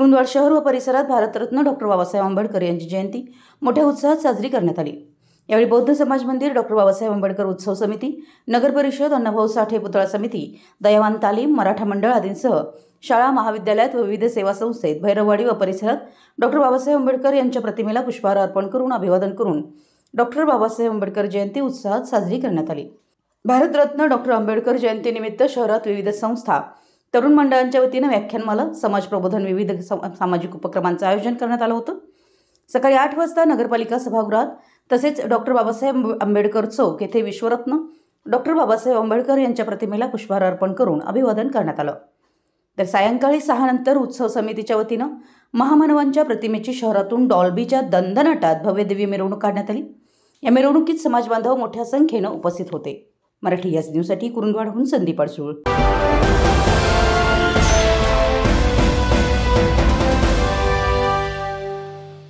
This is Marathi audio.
कुरुंदवाड शहर व परिसरात भारतरत्न डॉक्टर बाबासाहेब आंबेडकर यांची जयंती मोठ्या उत्साहात साजरी करण्यात आली। यावेळी बौद्ध समाज मंदिर, डॉक्टर बाबासाहेब आंबेडकर उत्सव समिती, नगर परिषद, अण्णाभाऊ साठे पुतळा समिती, दयावान तालीम, मराठा मंडळ आदींसह शाळा, महाविद्यालयात व विविध सेवा संस्थेत भैरववाडी व परिसरात डॉक्टर बाबासाहेब आंबेडकर यांच्या प्रतिमेला पुष्पहार अर्पण करून अभिवादन करून डॉक्टर बाबासाहेब आंबेडकर जयंती उत्साहात साजरी करण्यात आली। भारतरत्न डॉक्टर आंबेडकर जयंतीनिमित्त शहरात विविध संस्था, तरुण मंडळांच्या वतीने व्याख्यानमाला, समाज प्रबोधन, विविध सामाजिक उपक्रमांचे आयोजन करण्यात आलं होतं। सकाळी 8 वाजता नगरपालिका सभागृहात तसेच डॉक्टर बाबासाहेब आंबेडकर चौक येथे विश्वरत्न डॉक्टर बाबासाहेब आंबेडकर यांच्या प्रतिमेला पुष्पहार अर्पण करून अभिवादन करण्यात आलं। तर सायंकाळी 6 नंतर उत्सव समितीच्या वतीने महामानवांच्या प्रतिमेची शहरातून डॉल्बीच्या दंदनाटात भव्य दिव्य मिरवणूक काढण्यात आली। या मिरवणुकीत समाज बांधव मोठ्या संख्येने उपस्थित होते। मराठी याच न्यूजसाठी कुरुंदवाडहून संदीप अडसूळ।